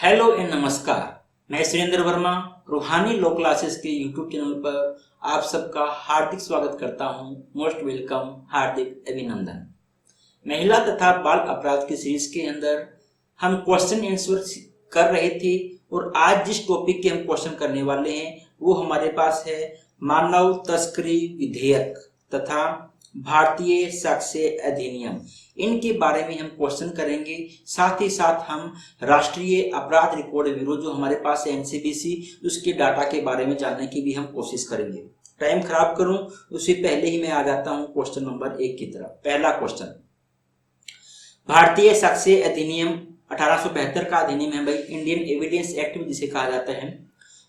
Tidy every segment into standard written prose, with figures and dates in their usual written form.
Hello and नमस्कार। मैं सुरेंद्र वर्मा रूहानी लॉ क्लासेस के यूट्यूब चैनल पर आप सबका हार्दिक स्वागत करता हूं। मोस्ट वेलकम, हार्दिक अभिनंदन। महिला तथा बाल अपराध की सीरीज के अंदर हम क्वेश्चन आंसर कर रहे थे और आज जिस टॉपिक के हम क्वेश्चन करने वाले हैं वो हमारे पास है मानव तस्करी विधेयक तथा भारतीय साक्ष्य अधिनियम। इनके बारे में हम क्वेश्चन करेंगे। साथ ही साथ हम राष्ट्रीय अपराध रिकॉर्ड ब्यूरो जो हमारे पास है एनसीबीसी, उसके डाटा के बारे में जानने की भी हम कोशिश करेंगे। टाइम खराब करूं उससे पहले ही मैं आ जाता हूं क्वेश्चन नंबर 1 की तरफ। पहला क्वेश्चन, भारतीय साक्ष्य अधिनियम 1872 का अधिनियम है भाई, इंडियन एविडेंस एक्ट भी जिसे कहा जाता है।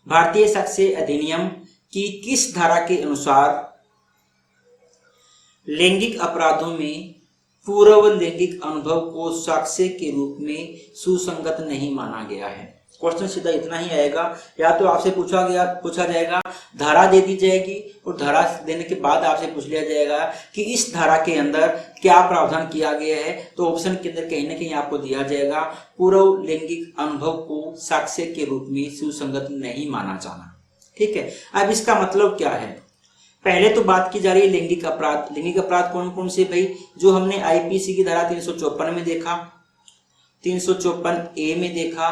भारतीय साक्ष्य अधिनियम की किस धारा के अनुसार लैंगिक अपराधों में पूर्व लैंगिक अनुभव को साक्ष्य के रूप में सुसंगत नहीं माना गया है? क्वेश्चन सीधा इतना ही आएगा। या तो आपसे पूछा जाएगा, धारा दे दी जाएगी और धारा देने के बाद आपसे पूछ लिया जाएगा कि इस धारा के अंदर क्या प्रावधान किया गया है। तो ऑप्शन के अंदर कहीं ना कहीं आपको दिया जाएगा पूर्व लैंगिक अनुभव को साक्ष्य के रूप में सुसंगत नहीं माना जाना। ठीक है, अब इसका मतलब क्या है? पहले तो बात की जा रही है लैंगिक अपराध। लैंगिक अपराध कौन कौन से भाई? जो हमने आईपीसी की धारा 354 में देखा, 354 ए में देखा,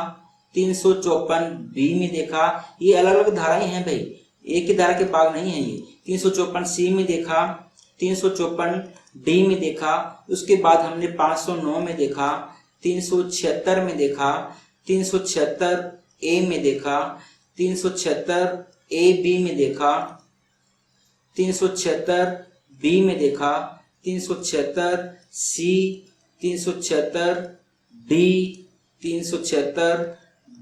354 बी में देखा। ये अलग अलग धाराएं हैं भाई, एक ही धारा के भाग नहीं है ये। 354 सी में देखा, 354 डी में देखा, उसके बाद हमने 509 में देखा, 376 में देखा, 376 ए में देखा, 376 ए बी में देखा, 376 बी में देखा, 376 C, 376 D, 376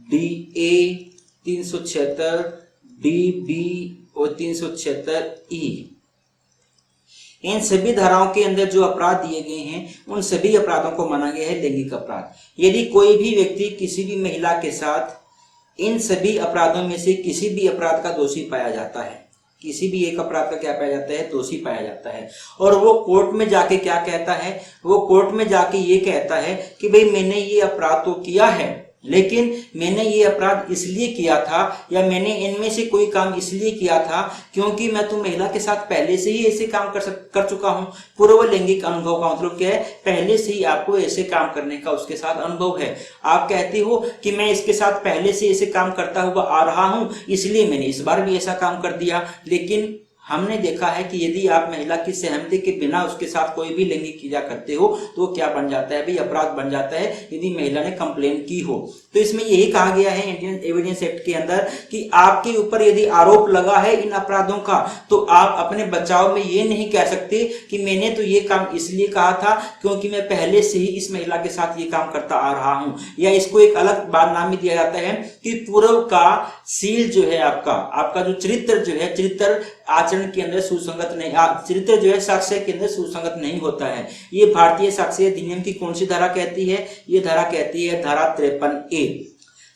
D A, 376 D B और 376 ई। इन सभी धाराओं के अंदर जो अपराध दिए गए हैं उन सभी अपराधों को माना गया है लैंगिक अपराध। यदि कोई भी व्यक्ति किसी भी महिला के साथ इन सभी अपराधों में से किसी भी अपराध का दोषी पाया जाता है, किसी भी एक अपराध का क्या पाया जाता है? दोषी पाया जाता है। और वो कोर्ट में जाके क्या कहता है? वो कोर्ट में जाके ये कहता है कि भाई मैंने ये अपराध तो किया है, लेकिन मैंने ये अपराध इसलिए किया था या मैंने इनमें से कोई काम इसलिए किया था क्योंकि मैं तो महिला के साथ पहले से ही ऐसे काम कर चुका हूं। पूर्व लैंगिक अनुभव का मतलब क्या है? पहले से ही आपको ऐसे काम करने का उसके साथ अनुभव है। आप कहते हो कि मैं इसके साथ पहले से ऐसे काम करता हुआ आ रहा हूं, इसलिए मैंने इस बार भी ऐसा काम कर दिया। लेकिन हमने देखा है कि यदि आप महिला की सहमति के बिना उसके साथ कोई भी लैंगिक क्रिया करते हो तो क्या बन जाता है भाई? अपराध बन जाता है यदि महिला ने कंप्लेन की हो। तो इसमें यही कहा गया है इंडियन एविडेंस एक्ट के अंदर कि आपके ऊपर यदि आरोप लगा है इन अपराधों का तो आप अपने बचाव में ये नहीं कह सकते कि मैंने तो ये काम इसलिए कहा था क्योंकि मैं पहले से ही इस महिला के साथ ये काम करता आ रहा हूं। या इसको एक अलग बदनामी दिया जाता है कि पूर्व का सील जो है आपका जो चरित्र जो है, चरित्र आचरण के अंदर सुसंगत नहीं, चरित्र जो है साक्ष्य के अंदर सुसंगत नहीं होता है। ये भारतीय साक्ष्य अधिनियम की कौन सी धारा कहती है? ये धारा कहती है धारा 53A।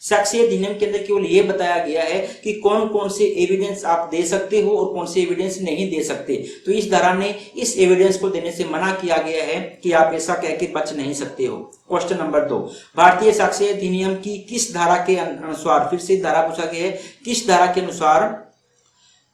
साक्ष्य अधिनियम के अंदर केवल ये बताया गया है कि कौन कौन से एविडेंस आप दे सकते हो और कौन से एविडेंस नहीं दे सकते। तो इस धारा ने इस एविडेंस को देने से मना किया गया है कि आप ऐसा कह के बच नहीं सकते हो। क्वेश्चन नंबर 2, भारतीय साक्ष्य अधिनियम की किस धारा के अनुसार, फिर से धारा पूछा गया है, किस धारा के अनुसार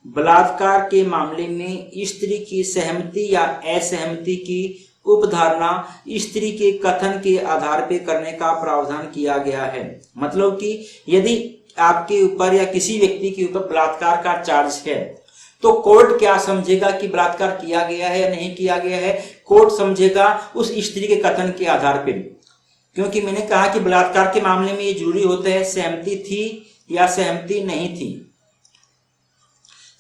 बलात्कार के मामले में स्त्री की सहमति या असहमति की उपधारणा स्त्री के कथन के आधार पर करने का प्रावधान किया गया है? मतलब कि यदि आपके ऊपर या किसी व्यक्ति के ऊपर बलात्कार का चार्ज है तो कोर्ट क्या समझेगा कि बलात्कार किया गया है या नहीं किया गया है? कोर्ट समझेगा उस स्त्री के कथन के आधार पर। क्योंकि मैंने कहा कि बलात्कार के मामले में ये जरूरी होता है सहमति थी या सहमति नहीं थी।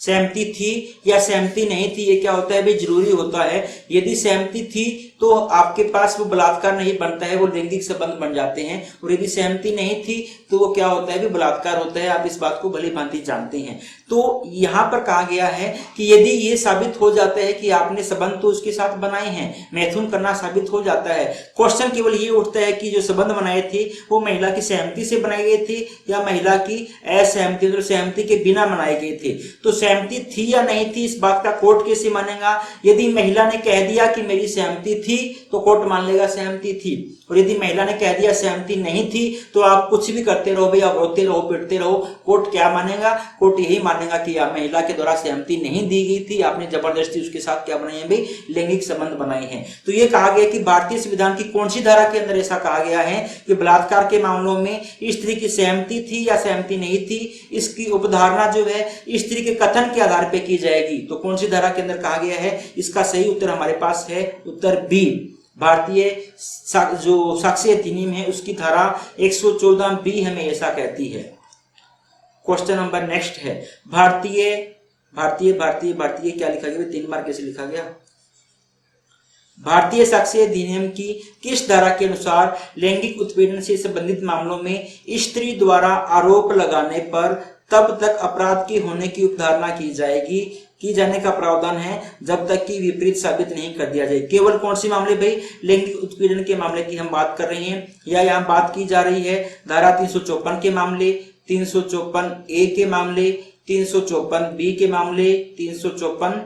सहमति थी या सहमति नहीं थी, ये क्या होता है भाई? जरूरी होता है। यदि सहमति थी तो आपके पास वो बलात्कार नहीं बनता है, वो लैंगिक संबंध बन जाते हैं। और यदि सहमति नहीं थी तो वो क्या होता है भाई? बलात्कार होता है। आप इस बात को भली भांति जानते हैं। तो यहाँ पर कहा गया है कि यदि ये साबित हो जाता है कि आपने संबंध तो उसके साथ बनाए हैं, मैथुन करना साबित हो जाता है, क्वेश्चन केवल ये उठता है कि जो संबंध बनाए थे वो महिला की सहमति से बनाए गए थे या महिला की असहमति मतलब सहमति के बिना बनाए गए थे। तो सहमति थी या नहीं थी इस बात का कोर्ट कैसे मानेगा? यदि महिला ने कह दिया कि मेरी सहमति थी तो कोर्ट मान लेगा सहमति थी, और यदि महिला ने कह दिया सहमति नहीं थी तो आप कुछ भी करते रहो भाई, आप रोते रहो पिटते रहो, कोर्ट क्या मानेगा? कोर्ट यही मानेगा कि महिला के द्वारा सहमति नहीं दी गई थी, आपने जबरदस्ती उसके साथ क्या बनाए हैं भाई, लैंगिक संबंध बनाए हैं। तो ये कहा गया कि भारतीय संविधान की कौन सी धारा के अंदर ऐसा कहा गया है कि बलात्कार के मामलों में स्त्री की सहमति थी या सहमति नहीं थी, इसकी उपधारणा जो है स्त्री के कथन के आधार पर की जाएगी। तो कौन सी धारा के अंदर कहा गया है? इसका सही उत्तर हमारे पास है उत्तर बी, भारतीय जो साक्ष्य अधिनियम है उसकी धारा 114 बी हमें ऐसा कहती है। क्वेश्चन नंबर नेक्स्ट है, भारतीय भारतीय भारतीय भारतीय क्या लिखा गया? 3 बार कैसे लिखा गया? भारतीय साक्ष्य अधिनियम की किस धारा के अनुसार लैंगिक उत्पीड़न से संबंधित मामलों में स्त्री द्वारा आरोप लगाने पर तब तक अपराध के होने की उपधारणा की जाएगी, की जाने का प्रावधान है जब तक कि विपरीत साबित नहीं कर दिया जाए। केवल कौन सी मामले भाई? लैंगिक उत्पीड़न के मामले की हम बात कर रहे हैं, या यहाँ बात की जा रही है धारा 354 के मामले, 354 ए के मामले, 354 बी के मामले, 354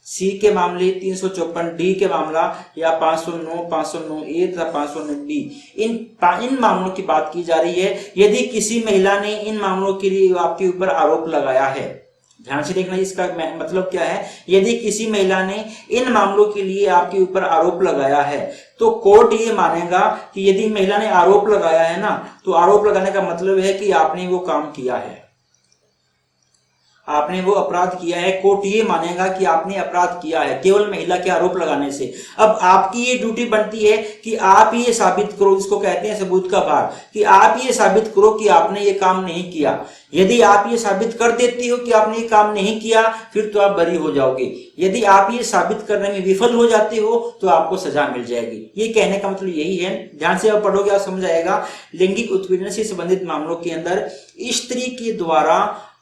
सी के मामले, 354 डी के मामला, या 509, 509 ए तथा 509 डी, इन मामलों की बात की जा रही है। यदि किसी महिला ने इन मामलों के लिए आपके ऊपर आरोप लगाया है, ध्यान से देखना इसका मतलब क्या है, यदि किसी महिला ने इन मामलों के लिए आपके ऊपर आरोप लगाया है तो कोर्ट ये मानेगा कि यदि महिला ने आरोप लगाया है ना, तो आरोप लगाने का मतलब है कि आपने वो काम किया है, आपने वो अपराध किया है। कोर्ट ये मानेगा कि आपने अपराध किया है केवल महिला के आरोप लगाने से। अब आपकी ये ड्यूटी बनती है कि आप ये साबित करो, इसको कहते हैं सबूत का भार, कि आप ये साबित करो कि आपने ये काम नहीं किया। यदि आप ये साबित कर देती हो कि आपने ये काम नहीं किया, फिर तो आप बरी हो जाओगे। यदि आप ये साबित करने में विफल हो जाते हो तो आपको सजा मिल जाएगी। ये कहने का मतलब यही है, ध्यान से आप पढ़ोगे आप समझ आएगा। लैंगिक उत्पीड़न से संबंधित मामलों के अंदर स्त्री के द्वारा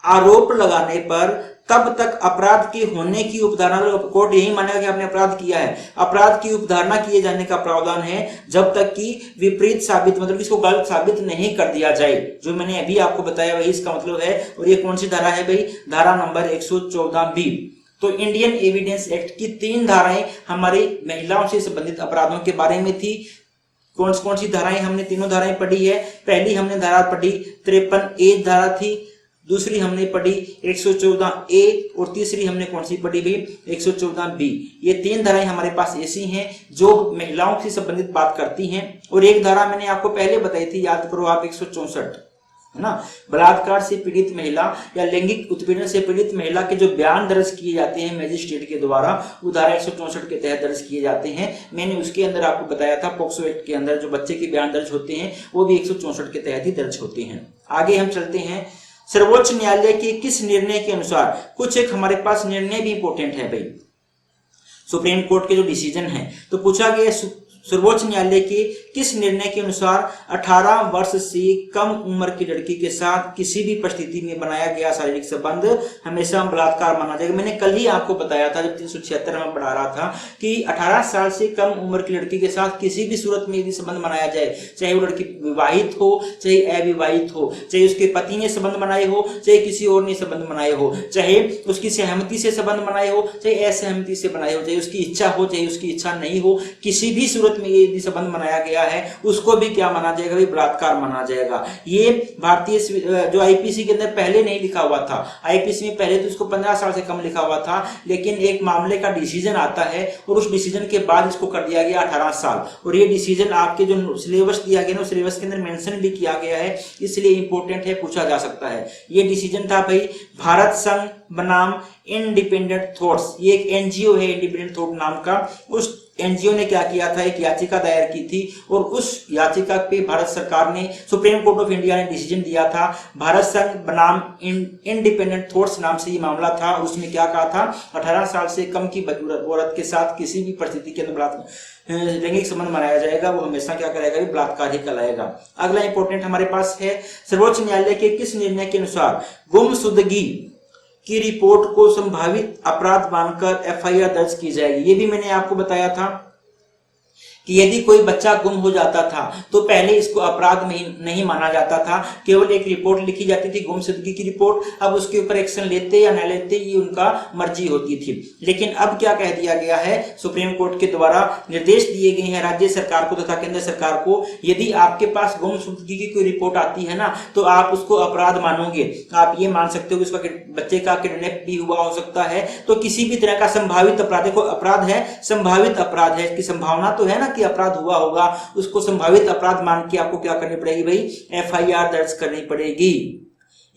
आरोप लगाने पर तब तक अपराध के होने की उपधारणा, कोर्ट यही मानेगा कि आपने अपराध किया है, अपराध की उपधारणा किए जाने का प्रावधान है जब तक कि विपरीत साबित मतलब इसको गलत साबित नहीं कर दिया जाए। जो मैंने अभी आपको बताया वही इसका मतलब है। और ये कौन सी धारा है भाई? धारा नंबर 114 बी। तो इंडियन एविडेंस एक्ट की 3 धाराएं हमारी महिलाओं से संबंधित अपराधों के बारे में थी। कौन सी धाराएं? हमने तीनों धाराएं पढ़ी है। पहली हमने धारा पढ़ी 53 ए धारा थी, दूसरी हमने पढ़ी 114 ए, और तीसरी हमने कौन सी पढ़ी भी? 114 बी। ये 3 धाराएं हमारे पास ऐसी हैं जो महिलाओं से संबंधित बात करती हैं। और एक धारा मैंने आपको पहले बताई थी, याद करो आप, 164 है ना, बलात्कार से पीड़ित महिला या लैंगिक उत्पीड़न से पीड़ित महिला के जो बयान दर्ज किए जाते हैं मजिस्ट्रेट के द्वारा, वो धारा 164 के तहत दर्ज किए जाते हैं। मैंने उसके अंदर आपको बताया था पॉक्सो एक्ट के अंदर जो बच्चे के बयान दर्ज होते हैं वो भी 164 के तहत ही दर्ज होते हैं। आगे हम चलते हैं। सर्वोच्च न्यायालय के किस निर्णय के अनुसार, कुछ एक हमारे पास निर्णय भी इंपोर्टेंट है भाई, सुप्रीम कोर्ट के जो डिसीजन है, तो पूछा गया सर्वोच्च न्यायालय के किस निर्णय के अनुसार 18 वर्ष से कम उम्र की लड़की के साथ किसी भी परिस्थिति में बनाया गया शारीरिक संबंध हमेशा बलात्कार माना जाएगा। मैंने कल ही आपको बताया था जब 376 में पढ़ा रहा था कि 18 साल से कम उम्र की लड़की के साथ किसी भी सूरत में यदि संबंध बनाया जाए, चाहे वो लड़की विवाहित हो चाहे अविवाहित हो, चाहे उसके पति ने संबंध बनाए हो चाहे किसी और ने संबंध बनाए हो, चाहे उसकी सहमति से संबंध बनाए हो चाहे असहमति से बनाए हो, चाहे उसकी इच्छा हो चाहे उसकी इच्छा नहीं हो, किसी भी सूरत में यदि संबंध बनाया गया है उसको भी क्या माना जाएगा? बलात्कार माना जाएगा। ये भारतीय जो आईपीसी के अंदर पहले नहीं लिखा हुआ था, आईपीसी में पहले तो इसको 15 साल से कम लिखा हुआ था, लेकिन एक मामले का डिसीजन आता है और उस डिसीजन के बाद इसको कर दिया गया 18 साल। और ये डिसीजन आपके जो सिलेबस दिया गया ना, उस सिलेबस के अंदर मेंशन भी किया गया है, इसलिए इंपॉर्टेंट है, पूछा जा सकता है। ये डिसीजन था भाई भारत संघ बनाम इंडिपेंडेंट थॉट्स, ये एक एनजीओ है इंडिपेंडेंट थॉट नाम का, उस एनजीओ ने क्या किया था, एक याचिका दायर की थी और उस याचिका पे भारत सरकार ने, सुप्रीम कोर्ट ऑफ इंडिया ने डिसीजन दिया था। भारत संघ बनाम इंडिपेंडेंट थॉट्स नाम से ये मामला था। उसमें क्या कहा था, 18 साल से कम की औरत के साथ किसी भी परिस्थिति के अंदर लैंगिक संबंध मनाया जाएगा, वो हमेशा क्या करेगा, बलात्कार ही कहलाएगा। अगला इंपॉर्टेंट हमारे पास है, सर्वोच्च न्यायालय के किस निर्णय के अनुसार गुमशुदगी की रिपोर्ट को संभावित अपराध मानकर एफआईआर दर्ज की जाएगी। ये भी मैंने आपको बताया था कि यदि कोई बच्चा गुम हो जाता था तो पहले इसको अपराध में नहीं माना जाता था, केवल एक रिपोर्ट लिखी जाती थी गुमशुदगी की रिपोर्ट। अब उसके ऊपर एक्शन लेते या न लेते ये उनका मर्जी होती थी। लेकिन अब क्या कह दिया गया है, सुप्रीम कोर्ट के द्वारा निर्देश दिए गए हैं राज्य सरकार को तथा केंद्र सरकार को, यदि आपके पास गुमशुदगी की कोई रिपोर्ट आती है ना तो आप उसको अपराध मानोगे। आप ये मान सकते हो कि उसका बच्चे का किडनैप भी हुआ हो सकता है, तो किसी भी तरह का संभावित अपराध, देखो अपराध है संभावित अपराध है, इसकी संभावना तो है ना कि अपराध हुआ होगा, उसको संभावित अपराध मान के आपको क्या करनी पड़ेगी भाई, एफआईआर दर्ज करनी पड़ेगी।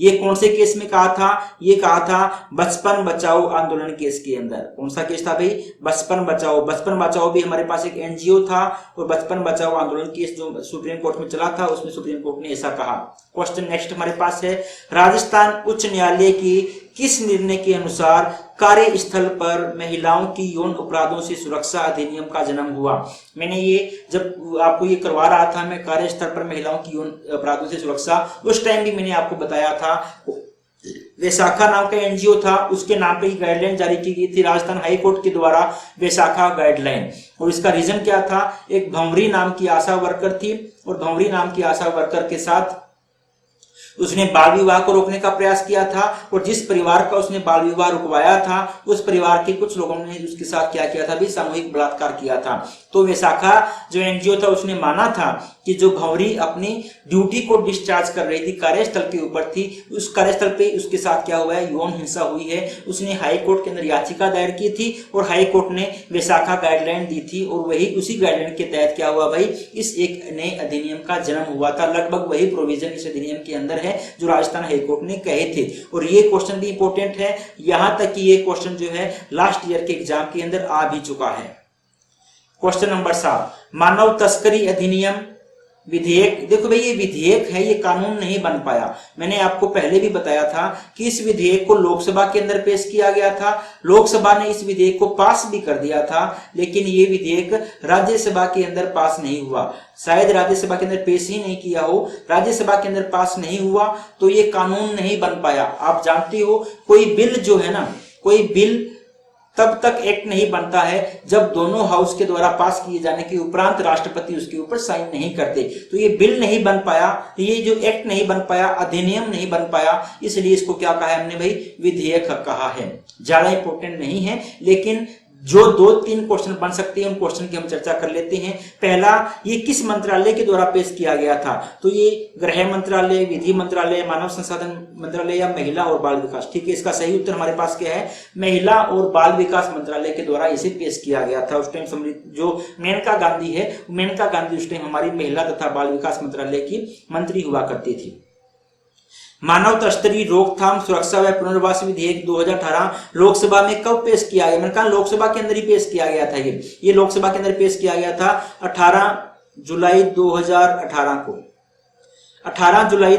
ये कौन से केस में कहा था, ये कहा था बचपन बचाओ आंदोलन केस के अंदर। कौन सा केस था भाई, बचपन बचाओ। बचपन बचाओ भी हमारे पास एक एनजीओ था और बचपन बचाओ आंदोलन केस जो सुप्रीम कोर्ट में चला था उसमें सुप्रीम कोर्ट ने ऐसा कहा। क्वेश्चन नेक्स्ट हमारे पास है, राजस्थान उच्च न्यायालय की किस निर्णय के अनुसार कार्यस्थल पर महिलाओं की यौन अपराधों से सुरक्षा अधिनियम का जन्म हुआ। मैंने ये जब आपको ये करवा रहा था मैं कार्यस्थल पर महिलाओं की यौन अपराधों से सुरक्षा, उस टाइम भी मैंने आपको बताया था वैशाखा नाम का एनजीओ था, उसके नाम पे ही गाइडलाइन जारी की गई थी राजस्थान हाई कोर्ट के द्वारा, वैशाखा गाइडलाइन। और इसका रीजन क्या था, एक भंवरी नाम की आशा वर्कर थी और भंवरी नाम की आशा वर्कर के साथ उसने बाल विवाह को रोकने का प्रयास किया था और जिस परिवार का उसने बाल विवाह रुकवाया था उस परिवार के कुछ लोगों ने उसके साथ क्या किया था भी, सामूहिक बलात्कार किया था। तो वैशाखा जो एनजीओ था उसने माना था कि जो भंवरी अपनी ड्यूटी को डिस्चार्ज कर रही थी, कार्यस्थल के ऊपर थी, उस कार्यस्थल पे उसके साथ क्या हुआ है, यौन हिंसा हुई है। उसने हाई कोर्ट के अंदर याचिका दायर की थी और हाई कोर्ट ने वैशाखा गाइडलाइन दी थी और वही उसी गाइडलाइन के तहत क्या हुआ भाई, इस एक नए अधिनियम का जन्म हुआ था। लगभग वही प्रोविजन इस अधिनियम के अंदर है जो राजस्थान हाई कोर्ट ने कहे थे। और ये क्वेश्चन भी इंपॉर्टेंट है, यहां तक कि ये क्वेश्चन जो है लास्ट ईयर के एग्जाम के अंदर आ भी चुका है। क्वेश्चन नंबर 7, मानव तस्करी अधिनियम विधेयक। देखो भाई ये विधेयक है, ये कानून नहीं बन पाया। मैंने आपको पहले भी बताया था कि इस विधेयक को लोकसभा के अंदर पेश किया गया था, लोकसभा ने इस विधेयक को पास भी कर दिया था, लेकिन ये विधेयक राज्यसभा के अंदर पास नहीं हुआ। शायद राज्यसभा के अंदर पेश ही नहीं किया हो, राज्यसभा के अंदर पास नहीं हुआ तो ये कानून नहीं बन पाया। आप जानते हो कोई बिल जो है ना, कोई बिल तब तक एक्ट नहीं बनता है जब दोनों हाउस के द्वारा पास किए जाने के उपरांत राष्ट्रपति उसके ऊपर साइन नहीं करते। तो ये बिल नहीं बन पाया, ये जो एक्ट नहीं बन पाया, अधिनियम नहीं बन पाया, इसलिए इसको क्या कहा है हमने भाई, विधेयक कहा है। ज्यादा इंपॉर्टेंट नहीं है, लेकिन जो 2-3 क्वेश्चन बन सकते हैं उन क्वेश्चन की हम चर्चा कर लेते हैं। पहला, ये किस मंत्रालय के द्वारा पेश किया गया था, तो ये गृह मंत्रालय, विधि मंत्रालय, मानव संसाधन मंत्रालय या महिला और बाल विकास। ठीक है, इसका सही उत्तर हमारे पास क्या है, महिला और बाल विकास मंत्रालय के द्वारा इसे पेश किया गया था। उस टाइम जो मेनका गांधी है, मेनका गांधी उस टाइम हमारी महिला तथा बाल विकास मंत्रालय की मंत्री हुआ करती थी। मानव तस्करी रोकथाम सुरक्षा व पुनर्वास विधेयक 2018 लोकसभा में कब पेश किया गया, मैंने कहा लोकसभा के अंदर ही पेश किया गया था। ये लोकसभा के अंदर पेश किया गया था 18 जुलाई 2018 को। 18 जुलाई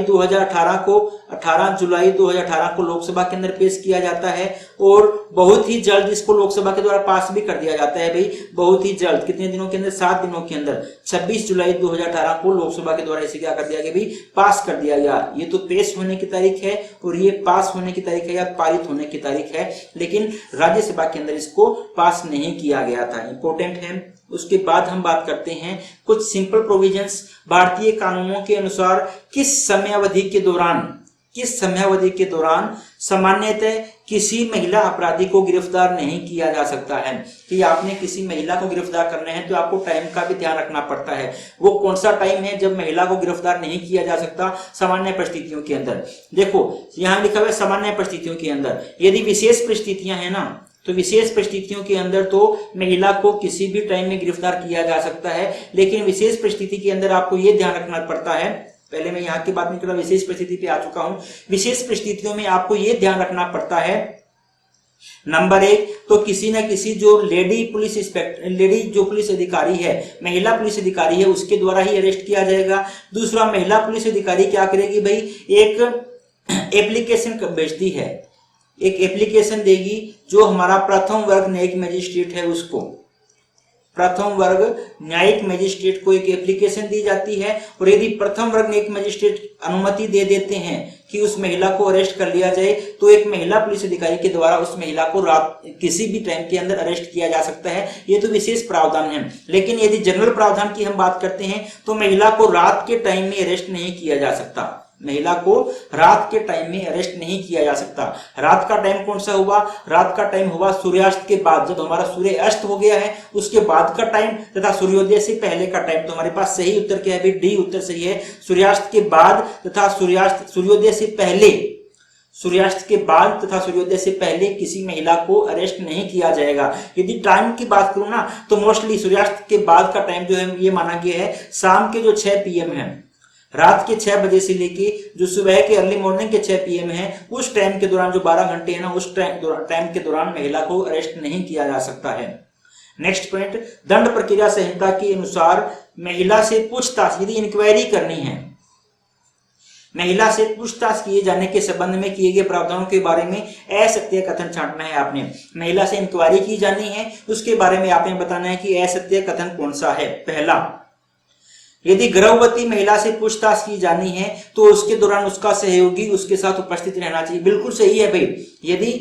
2018 को लोकसभा के अंदर पेश किया जाता है और बहुत ही जल्द इसको लोकसभा के द्वारा पास भी कर दिया जाता है भाई, बहुत ही जल्द। कितने दिनों के अंदर, 7 दिनों के अंदर 26 जुलाई 2018 को लोकसभा के द्वारा इसे क्या कर दिया गया भाई, पास कर दिया गया। ये तो पेश होने की तारीख है और ये पास होने की तारीख है या पारित होने की तारीख है, लेकिन राज्यसभा के अंदर इसको पास नहीं किया गया था। इंपॉर्टेंट है। उसके बाद हम बात करते हैं कुछ सिंपल प्रोविजंस। भारतीय कानूनों के अनुसार किस समयावधि के दौरान सामान्यतः किसी महिला अपराधी को गिरफ्तार नहीं किया जा सकता है। कि आपने किसी महिला को गिरफ्तार करना है तो आपको टाइम का भी ध्यान रखना पड़ता है। वो कौन सा टाइम है जब महिला को गिरफ्तार नहीं किया जा सकता, सामान्य परिस्थितियों के अंदर। देखो यहाँ लिखा हुआ है सामान्य परिस्थितियों के अंदर। यदि विशेष परिस्थितियां हैं ना, तो विशेष परिस्थितियों के अंदर तो महिला को किसी भी टाइम में गिरफ्तार किया जा सकता है, लेकिन विशेष परिस्थिति के अंदर आपको यह ध्यान रखना पड़ता है। पहले मैं यहाँ की बात नहीं कर रहा, विशेष परिस्थिति पे आ चुका हूं। विशेष परिस्थितियों में आपको यह ध्यान रखना पड़ता है नंबर 1 तो किसी न किसी जो लेडी जो पुलिस अधिकारी है, महिला पुलिस अधिकारी है, उसके द्वारा ही अरेस्ट किया जाएगा। दूसरा, महिला पुलिस अधिकारी क्या करेगी भाई, एक एप्लीकेशन भेजती है, एक एप्लीकेशन देगी जो हमारा प्रथम वर्ग न्यायिक मजिस्ट्रेट है उसको, प्रथम वर्ग न्यायिक मजिस्ट्रेट को एक एप्लीकेशन दी जाती है। और यदि प्रथम वर्ग न्यायिक मजिस्ट्रेट अनुमति दे देते हैं कि उस महिला को अरेस्ट कर लिया जाए, तो एक महिला पुलिस अधिकारी के द्वारा उस महिला को रात किसी भी टाइम के अंदर अरेस्ट किया जा सकता है। ये तो विशेष प्रावधान है। लेकिन यदि जनरल प्रावधान की हम बात करते हैं तो महिला को रात के टाइम में अरेस्ट नहीं किया जा सकता, महिला को रात के टाइम में अरेस्ट नहीं किया जा सकता। रात का टाइम कौन सा हुआ, रात का टाइम हुआ सूर्यास्त के बाद, जब हमारा सूर्य अस्त हो गया है उसके बाद का टाइम तथा सूर्योदय से पहले का टाइम। तो हमारे पास सही उत्तर क्या है भाई, डी उत्तर सही है। सूर्यास्त के बाद तथा सूर्योदय से पहले, सूर्यास्त के बाद तथा सूर्योदय से पहले किसी महिला को अरेस्ट नहीं किया जाएगा। यदि टाइम की बात करूं ना तो मोस्टली सूर्यास्त के बाद का टाइम जो है ये माना गया है शाम के जो 6 PM है, रात के 6 बजे से लेके जो सुबह के अर्ली मॉर्निंग के 6 PM है, उस टाइम के दौरान जो 12 घंटे है ना, उस टाइम के दौरान महिला को अरेस्ट नहीं किया जा सकता है। नेक्स्ट पॉइंट, दंड प्रक्रिया संहिता के अनुसार महिला से पूछताछ यदि इंक्वायरी करनी है, महिला से पूछताछ किए जाने के संबंध में किए गए प्रावधानों के बारे में असत्य कथन छांटना है आपने। महिला से इंक्वायरी की जानी है, उसके बारे में आपने बताना है कि असत्य कथन कौन सा है। पहला, यदि गर्भवती महिला से पूछताछ की जानी है तो उसके दौरान उसका सहयोगी उसके साथ उपस्थित रहना चाहिए। बिल्कुल सही है भाई, यदि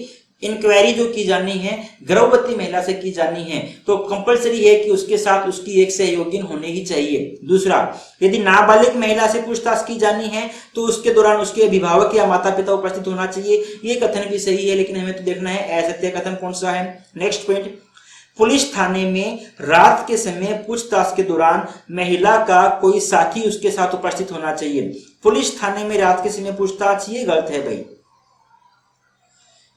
इंक्वायरी जो की जानी है गर्भवती महिला से की जानी है तो कंपलसरी है कि उसके साथ उसकी एक सहयोगी होनी ही चाहिए। दूसरा, यदि नाबालिग महिला से पूछताछ की जानी है तो उसके दौरान उसके अभिभावक या माता पिता उपस्थित होना चाहिए। ये कथन भी सही है, लेकिन हमें तो देखना है असत्य कथन कौन सा है। नेक्स्ट पॉइंट, पुलिस थाने में रात के समय पूछताछ के दौरान महिला का कोई साथी उसके साथ उपस्थित होना चाहिए। पुलिस थाने में रात के समय पूछताछ, ये गलत है भाई।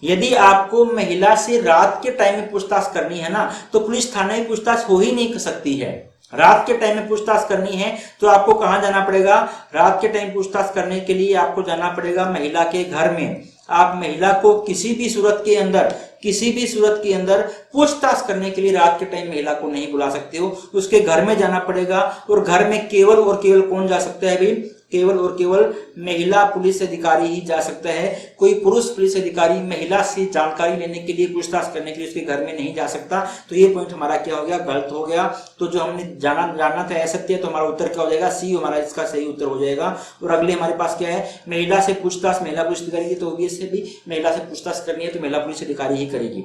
यदि आपको महिला से रात के टाइम में पूछताछ करनी है ना तो पुलिस थाने में पूछताछ हो ही नहीं सकती है। रात के टाइम में पूछताछ करनी है तो आपको कहां जाना पड़ेगा, रात के टाइम पूछताछ करने के लिए आपको जाना पड़ेगा महिला के घर में। आप महिला को किसी भी सूरत के अंदर पूछताछ करने के लिए रात के टाइम महिला को नहीं बुला सकते हो, उसके घर में जाना पड़ेगा। और घर में केवल और केवल कौन जा सकता है भाई, केवल और केवल महिला पुलिस अधिकारी ही जा सकता है। कोई पुरुष पुलिस अधिकारी महिला से जानकारी लेने के लिए, पूछताछ करने के लिए उसके घर में नहीं जा सकता। तो ये पॉइंट हमारा क्या हो गया, गलत हो गया। तो जो हमने जानना था असत्य, तो हमारा उत्तर क्या हो जाएगा, सी हमारा इसका सही उत्तर हो जाएगा। और अगले हमारे पास क्या है, महिला से पूछताछ महिला पुलिस अधिकारी की, तो ऑब्वियस है भी महिला से पूछताछ करनी है तो महिला पुलिस अधिकारी ही करेगी।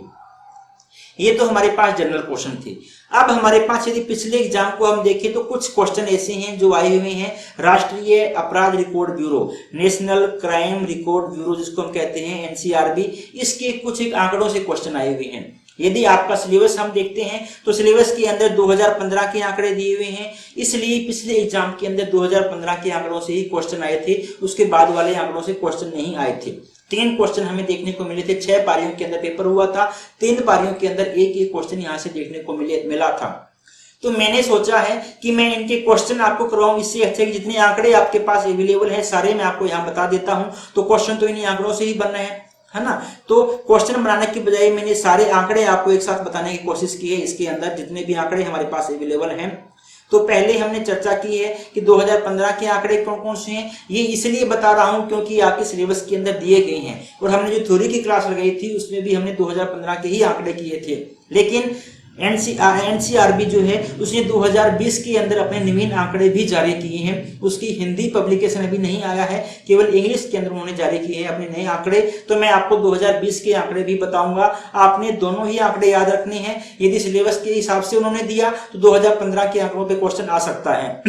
ये तो हमारे पास जनरल क्वेश्चन थे। अब हमारे पास यदि पिछले एग्जाम को हम देखें तो कुछ क्वेश्चन ऐसे हैं जो आए हुए हैं राष्ट्रीय अपराध record bureau, national crime record bureau जिसको हम कहते हैं NCRB, इसके कुछ एक आंकड़ों से क्वेश्चन आए हुए हैं। यदि आपका सिलेबस हम देखते हैं तो सिलेबस के अंदर 2015 के आंकड़े दिए हुए हैं, इसलिए पिछले एग्जाम के अंदर 2015 के आंकड़ों से ही क्वेश्चन आए थे, उसके बाद वाले आंकड़ों से क्वेश्चन नहीं आए थे। 3 क्वेश्चन हमें देखने को मिले थे, 6 पारियों के अंदर पेपर हुआ था, 3 पारियों के अंदर एक क्वेश्चन यहाँ से देखने को मिला था। तो मैंने सोचा है कि मैं इनके क्वेश्चन आपको करवाऊं, इससे अच्छा कि जितने आंकड़े आपके पास अवेलेबल है सारे मैं आपको यहाँ बता देता हूँ। तो क्वेश्चन तो इन्हीं आंकड़ों से ही बनना है ना। तो क्वेश्चन बनाने की बजाय मैंने सारे आंकड़े आपको एक साथ बताने की कोशिश की है, इसके अंदर जितने भी आंकड़े हमारे पास अवेलेबल हैं। तो पहले हमने चर्चा की है कि 2015 के आंकड़े कौन कौन से हैं, ये इसलिए बता रहा हूं क्योंकि आपके सिलेबस के अंदर दिए गए हैं। और हमने जो थ्योरी की क्लास लगाई थी उसमें भी हमने 2015 के ही आंकड़े किए थे, लेकिन NCRB जो है उसने 2020 के अंदर अपने नवीन आंकड़े भी जारी किए हैं। उसकी हिंदी पब्लिकेशन अभी नहीं आया है, केवल इंग्लिश के अंदर उन्होंने जारी किए हैं अपने नए आंकड़े। तो मैं आपको 2020 के आंकड़े भी बताऊंगा, आपने दोनों ही आंकड़े याद रखने हैं। यदि सिलेबस के हिसाब से उन्होंने दिया तो 2015 के आंकड़ों पे क्वेश्चन आ सकता है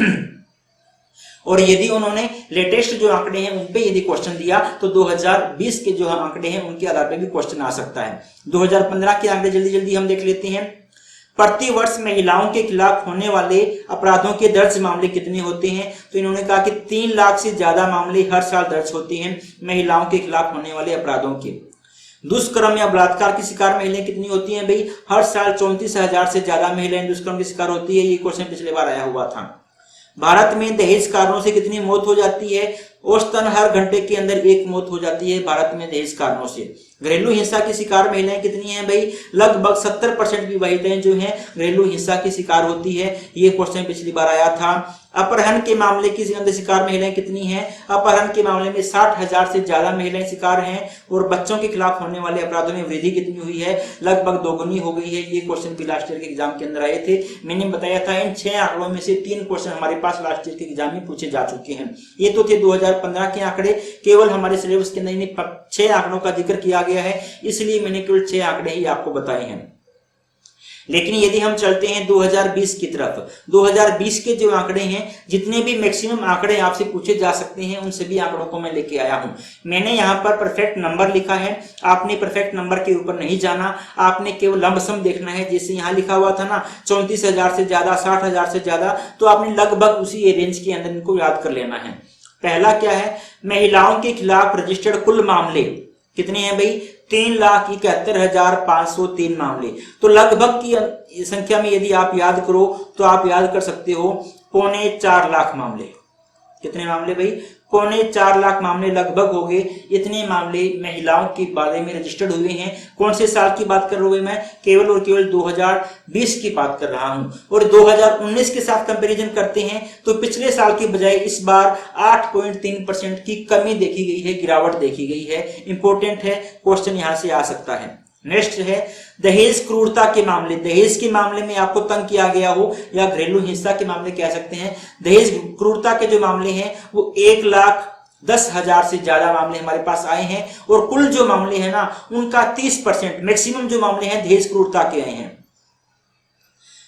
और यदि उन्होंने लेटेस्ट जो आंकड़े हैं उन पे यदि क्वेश्चन दिया तो 2020 के जो आंकड़े हैं उनके आधार पे भी क्वेश्चन आ सकता है। 2015 के आंकड़े जल्दी जल्दी हम देख लेते हैं। प्रति वर्ष महिलाओं के खिलाफ होने वाले अपराधों के दर्ज मामले कितने होते हैं, तो इन्होंने कहा कि 3 लाख से ज्यादा मामले हर साल दर्ज होते हैं महिलाओं के खिलाफ होने वाले अपराधों के। दुष्कर्म या बलात्कार की शिकार महिलाएं कितनी होती हैं भाई, हर साल 34,000 से ज्यादा महिलाएं दुष्कर्म की शिकार होती है। ये क्वेश्चन पिछले बार आया हुआ था। भारत में दहेज कारणों से कितनी मौत हो जाती है, औसतन हर घंटे के अंदर एक मौत हो जाती है भारत में दहेज कारणों से। घरेलू हिंसा की शिकार महिलाएं कितनी हैं भाई? लगभग 70% विवाहिताएं जो हैं घरेलू हिंसा की शिकार होती है। ये क्वेश्चन पिछली बार आया था। अपहरण के मामले की अंदर शिकार महिलाएं कितनी हैं? अपहरण के मामले में 60,000 से ज्यादा महिलाएं शिकार हैं। और बच्चों के खिलाफ होने वाले अपराधों में वृद्धि कितनी हुई है? लगभग दोगुनी हो गई है। ये क्वेश्चन भी लास्ट ईयर के एग्जाम के अंदर आए थे। मैंने बताया था इन 6 आंकड़ों में से 3 क्वेश्चन हमारे पास लास्ट ईयर के एग्जाम में पूछे जा चुके हैं। ये तो थे 2015 के आंकड़े, केवल हमारे सिलेबस के अंदर इन 6 आंकड़ों का जिक्र किया गया है, इसलिए मैंने केवल 6 आंकड़े ही आपको बताए हैं। लेकिन यदि हम चलते हैं 2020 की तरफ, 2020 के जो आंकड़े हैं, जितने भी मैक्सिमम आंकड़े आपसे पूछे जा सकते हैं उन सभी आंकड़ों को मैं लेके आया हूं। मैंने यहां पर परफेक्ट नंबर लिखा है, आपने परफेक्ट नंबर के ऊपर नहीं जाना, आपने केवल लंबसम देखना है। जैसे यहां लिखा हुआ था ना 34,000 से ज्यादा, 60,000 से ज्यादा, तो आपने लगभग उसी रेंज के अंदर इनको याद कर लेना है। पहला क्या है? महिलाओं के खिलाफ रजिस्टर्ड कुल मामले कितने हैं भाई? 3,71,503 मामले। तो लगभग की संख्या में यदि आप याद करो तो आप याद कर सकते हो 4.25 लाख मामले। कितने मामले भाई? 4.25 लाख मामले लगभग हो गए। इतने मामले महिलाओं के बारे में रजिस्टर्ड हुए हैं। कौन से साल की बात कर रहा हूं मैं? केवल और केवल 2020 की बात कर रहा हूं। और 2019 के साथ कंपैरिजन करते हैं तो पिछले साल की बजाय इस बार 8.3% की कमी देखी गई है, गिरावट देखी गई है। इंपॉर्टेंट है, क्वेश्चन यहां से आ सकता है। नेक्स्ट है दहेज क्रूरता के मामले। दहेज के मामले में आपको तंग किया गया हो या घरेलू हिंसा के मामले कह सकते हैं। दहेज क्रूरता के जो मामले हैं वो 1,10,000 से ज्यादा मामले हमारे पास आए हैं। और कुल जो मामले हैं ना उनका 30% मैक्सिमम जो मामले हैं दहेज क्रूरता के आए हैं।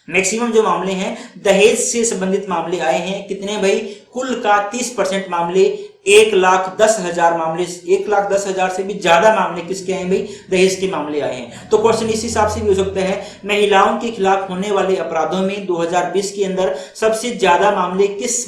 मैक्सिमम जो मामले हैं दहेज से संबंधित मामले आए हैं। कितने भाई? कुल का 30% मामले, 1,10,000 मामले, 1,10,000 से भी ज्यादा मामले किसके आए भाई? दहेज के मामले आए हैं। तो क्वेश्चन इस हिसाब से भी हो सकता है महिलाओं के खिलाफ होने वाले अपराधों में 2020 के अंदर सबसे ज्यादा मामले किस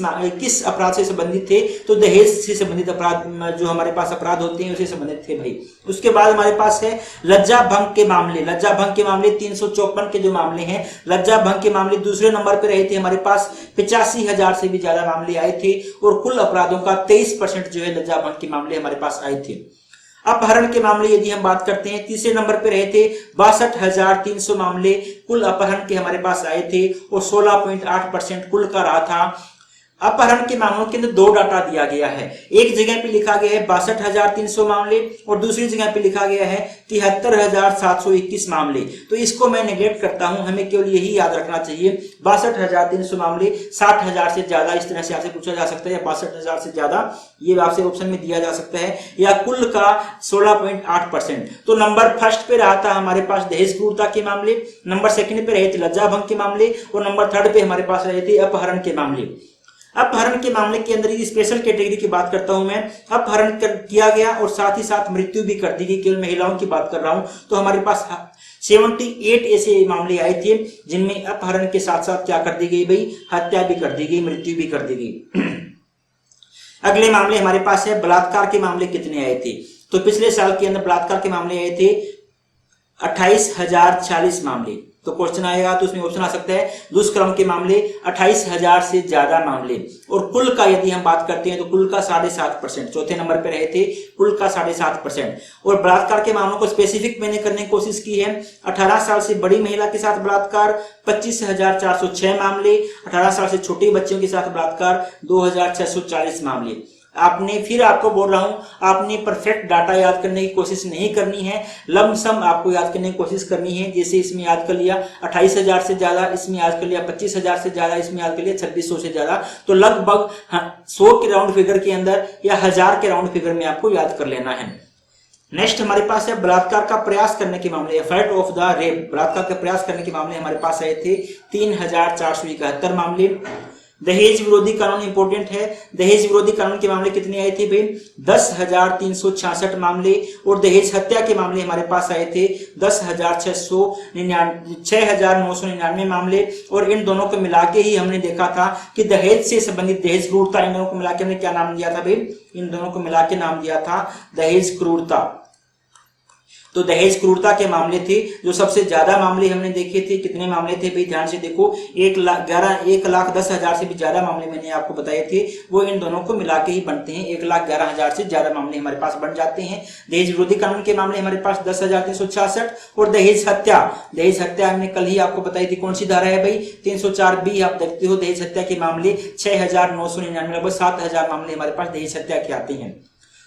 अपराध से संबंधित थे? तो दहेज से संबंधित अपराध जो हमारे पास अपराध होते हैं उससे संबंधित थे भाई। उसके बाद हमारे पास है लज्जा भंग के मामले। लज्जा भंग के मामले 354 के जो मामले हैं, लज्जा भंग के मामले दूसरे नंबर पर रहे थे। हमारे पास 85,000 से भी ज्यादा मामले आए थे। और कुल अपराधों का 23% जो है लज्जा भंग के मामले हमारे पास आए थे। अपहरण के मामले यदि हम बात करते हैं, तीसरे नंबर पे रहे थे। 62,300 मामले कुल अपहरण के हमारे पास आए थे और 16.8% कुल का रहा था। अपहरण के मामलों के अंदर 2 डाटा दिया गया है। एक जगह पे लिखा गया है 62,300 मामले और दूसरी जगह पे लिखा गया है 73,721 मामले। तो इसको मैं नेगलेक्ट करता हूं, हमें केवल यही याद रखना चाहिए 62,300 मामले, 60,000 से ज्यादा, इस तरह से आपसे पूछा जा सकता है, या 62,000 से ज्यादा, ये आपसे ऑप्शन में दिया जा सकता है, या कुल का 16.8%। तो नंबर फर्स्ट पे रहा था हमारे पास दहेज क्रूरता के मामले, नंबर सेकंड पे रहे थे लज्जा भंग के मामले और नंबर थर्ड पे हमारे पास रहे थे अपहरण के मामले। अपहरण के मामले के अंदर स्पेशल कैटेगरी की बात करता हूं मैं। अपहरण किया गया और साथ ही साथ मृत्यु भी कर दी गई, केवल महिलाओं की बात कर रहा हूं। तो हमारे पास 78 ऐसे मामले आए थे जिनमें अपहरण के साथ साथ क्या कर दी गई भाई? हत्या भी कर दी गई, मृत्यु भी कर दी गई। अगले मामले हमारे पास है बलात्कार के मामले कितने आए थे? तो पिछले साल के अंदर बलात्कार के मामले आए थे 28,040 मामले। तो क्वेश्चन आएगा तो उसमें ऑप्शन आ सकता है दुष्कर्म के मामले 28,000 से ज्यादा मामले। और कुल का यदि हम बात करते हैं तो कुल का 7.5%, चौथे नंबर पे रहे थे, कुल का 7.5%। और बलात्कार के मामलों को स्पेसिफिक मैंने करने की कोशिश की है। 18 साल से बड़ी महिला के साथ बलात्कार 25,406 मामले, 18 साल से छोटे बच्चों के साथ बलात्कार 2,640 मामले। आपने, फिर आपको बोल रहा हूं, आपने परफेक्ट डाटा याद करने की कोशिश नहीं करनी है, लमसम आपको याद करने की कोशिश करनी है। जैसे इसमें याद कर लिया 28,000 से ज्यादा, इसमें याद कर लिया 25,000 से ज्यादा, इसमें याद कर लिया 2,600 से ज्यादा। तो लगभग 100 के राउंड फिगर के अंदर या 1000 के राउंड फिगर में आपको याद कर लेना है। नेक्स्ट हमारे पास है बलात्कार का प्रयास करने के मामले, एफर्ट ऑफ द रेप, बलात्कार का प्रयास करने के मामले हमारे पास आए थे 3,471 मामले। दहेज विरोधी कानून इंपॉर्टेंट है। दहेज विरोधी कानून के मामले कितने आए थे भाई? 10,366 मामले। और दहेज हत्या के मामले हमारे पास आए थे 6,999 मामले। और इन दोनों को मिला के ही हमने देखा था कि दहेज से संबंधित, दहेज क्रूरता, इन दोनों को मिला के हमने क्या नाम दिया था भाई? इन दोनों को मिला के नाम दिया था दहेज क्रूरता। तो दहेज क्रूरता के मामले थे जो सबसे ज्यादा मामले हमने देखे थे। कितने मामले थे भाई, ध्यान से देखो, 1,10,000 से भी ज्यादा मामले मैंने आपको बताए थे, वो इन दोनों को मिला के ही बनते हैं। 1,11,000 से ज्यादा मामले हमारे पास बन जाते हैं। दहेज विरोधी कानून के मामले हमारे पास 10,366 और दहेज हत्या हमने कल ही आपको बताई थी, कौन सी धारा है भाई, 304B। आप देखते हो दहेज हत्या के मामले 6,999, लगभग 7,000 मामले हमारे पास दहेज हत्या के आते हैं।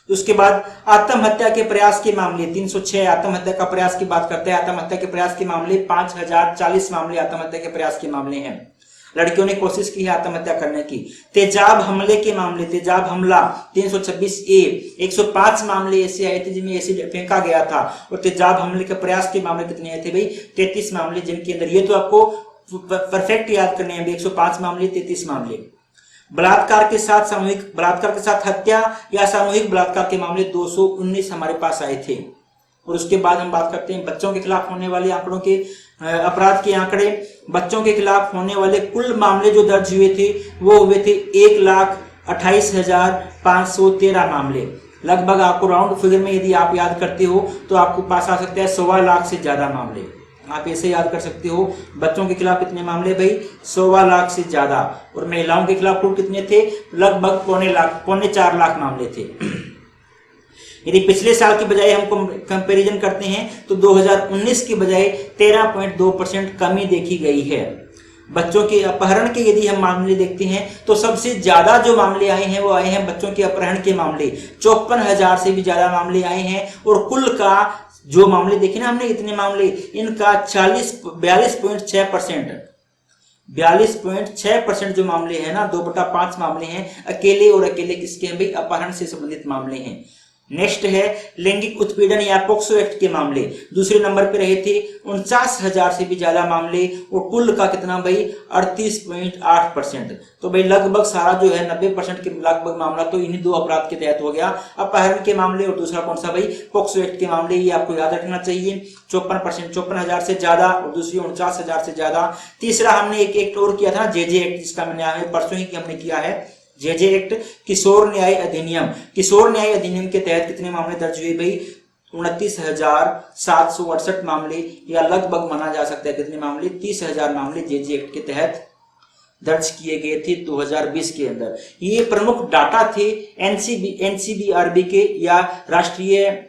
उसके बाद आत्महत्या के प्रयास के मामले 306, आत्महत्या का प्रयास की बात करते हैं। आत्महत्या के प्रयास के मामले 5,040 मामले आत्महत्या के प्रयास के मामले हैं। लड़कियों ने कोशिश की है आत्महत्या करने की। तेजाब हमले के मामले, तेजाब हमला 326A, 105 मामले ऐसे आए थे जिनमें एसिड फेंका गया था। और तेजाब हमले के प्रयास के मामले कितने आए थे भाई, 33 मामले, जिनके अंदर ये तो आपको परफेक्ट याद करने हैं, 105 मामले, 33 मामले। बलात्कार के साथ सामूहिक बलात्कार के साथ हत्या या सामूहिक बलात्कार के मामले 219 हमारे पास आए थे। और उसके बाद हम बात करते हैं बच्चों के खिलाफ होने वाले आंकड़ों के, अपराध के आंकड़े। बच्चों के खिलाफ होने वाले कुल मामले जो दर्ज हुए थे वो हुए थे 1,28,513 मामले। लगभग आपको राउंड फिगर में यदि आप याद करते हो तो आपको पास आ सकता है 1.25 लाख से ज्यादा मामले। आप ऐसे याद कर सकते हो, बच्चों के खिलाफ कितने मामले भाई, 1.25 लाख से ज्यादा। और महिलाओं के खिलाफ कुल कितने थे, लगभग 3.25 लाख मामले थे। यदि पिछले साल की बजाय हम कंपैरिजन करते हैं तो 2019 की बजाय 13.2% कमी देखी गई है। बच्चों के अपहरण के यदि हम मामले देखते हैं तो सबसे ज्यादा जो मामले आए हैं वो आए हैं बच्चों के अपहरण के मामले, 54,000 से भी ज्यादा मामले आए हैं। और कुल का जो मामले देखे ना हमने, इतने मामले, इनका 42.6% जो मामले हैं ना, 2/5 मामले हैं अकेले, और अकेले किसके हैं भाई, अपहरण से संबंधित मामले हैं। नेक्स्ट है लैंगिक उत्पीड़न या पोक्सो एक्ट के मामले, दूसरे नंबर पे रहे थे 49,000 से भी ज्यादा मामले। और कुल का कितना भाई, 38.8%। तो भाई लगभग सारा जो है 90% के लगभग मामला तो इन्हीं दो अपराध के तहत हो गया, अपहरण के मामले और दूसरा कौन सा भाई, पोक्सो एक्ट के मामले। ये आपको याद रखना चाहिए। 54%, 54,000 से ज्यादा, और दूसरी 49,000 से ज्यादा। तीसरा हमने एक एक्ट और किया था ना, जेजे एक्ट, जिसका मैंने परसों ही हमने किया है, जेजे एक्ट, किशोर न्याय अधिनियम। किशोर न्याय अधिनियम के तहत कितने मामले दर्ज हुए भाई, 29,768 मामले, या लगभग माना जा सकता है कितने मामले, 30,000 मामले जेजे एक्ट के तहत दर्ज किए गए थे 2020 के अंदर। ये प्रमुख डाटा थे एनसीबीआरबी के या राष्ट्रीय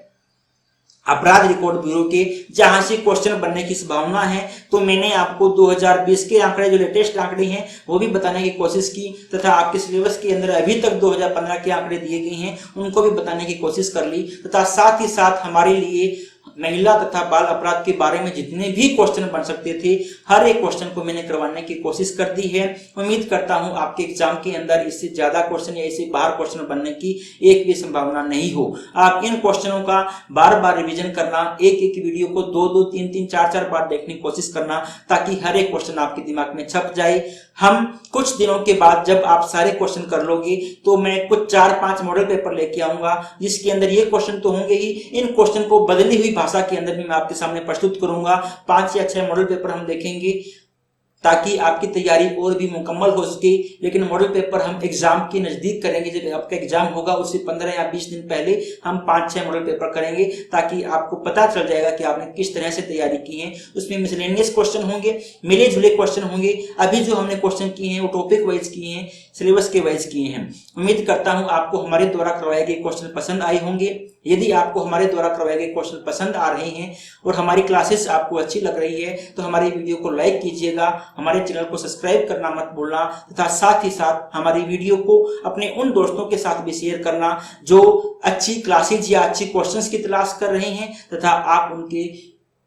अपराध रिकॉर्ड ब्यूरो के, जहां से क्वेश्चन बनने की संभावना है। तो मैंने आपको 2020 के आंकड़े, जो लेटेस्ट आंकड़े हैं, वो भी बताने की कोशिश की, तथा आपके सिलेबस के अंदर अभी तक 2015 के आंकड़े दिए गए हैं उनको भी बताने की कोशिश कर ली, तथा साथ ही साथ हमारे लिए महिला तथा बाल अपराध के बारे में जितने भी क्वेश्चन बन सकते थे, हर एक क्वेश्चन को मैंने करवाने की कोशिश कर दी है। उम्मीद करता हूं आपके एग्जाम के अंदर इससे ज्यादा क्वेश्चन या इससे बाहर क्वेश्चन बनने की एक भी संभावना नहीं हो। आप इन क्वेश्चनों का बार बार रिवीजन करना, एक एक वीडियो को 2-2, 3-3, 4-4 बार देखने की कोशिश करना, ताकि हर एक क्वेश्चन आपके दिमाग में छप जाए। हम कुछ दिनों के बाद जब आप सारे क्वेश्चन कर लोगे तो मैं कुछ 4-5 मॉडल पेपर लेके आऊंगा, जिसके अंदर ये क्वेश्चन तो होंगे ही, इन क्वेश्चन को बदली हुई भाषा के अंदर भी मैं आपके सामने प्रस्तुत करूंगा। 5 या 6 मॉडल पेपर हम देखेंगे ताकि आपकी तैयारी और भी मुकम्मल हो सके। लेकिन मॉडल पेपर हम एग्जाम के नजदीक करेंगे, जब आपका एग्जाम होगा उससे 15 या 20 दिन पहले हम 5-6 मॉडल पेपर करेंगे, ताकि आपको पता चल जाएगा कि आपने किस तरह से तैयारी की है। उसमें मिसलेनियस क्वेश्चन होंगे, मिले जुले क्वेश्चन होंगे। अभी जो हमने क्वेश्चन किए हैं वो टॉपिक वाइज किए हैं, सिलेबस के वाइज किए हैं। उम्मीद करता हूं आपको हमारे द्वारा करवाए गए क्वेश्चन पसंद आए होंगे। यदि आपको हमारे द्वारा करवाए गए क्वेश्चन पसंद आ रहे हैं और हमारी क्लासेस आपको अच्छी लग रही है तो हमारी वीडियो को लाइक कीजिएगा, हमारे चैनल को सब्सक्राइब करना मत भूलना, तथा साथ ही साथ हमारी वीडियो को अपने उन दोस्तों के साथ भी शेयर करना जो अच्छी क्लासेज या अच्छी क्वेश्चंस की तलाश कर रहे हैं, तथा आप उनके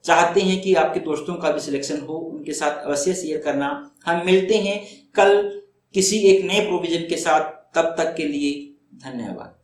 चाहते हैं कि आपके दोस्तों का भी सिलेक्शन हो, उनके साथ अवश्य शेयर करना। हम मिलते हैं कल किसी एक नए प्रोविजन के साथ, तब तक के लिए धन्यवाद।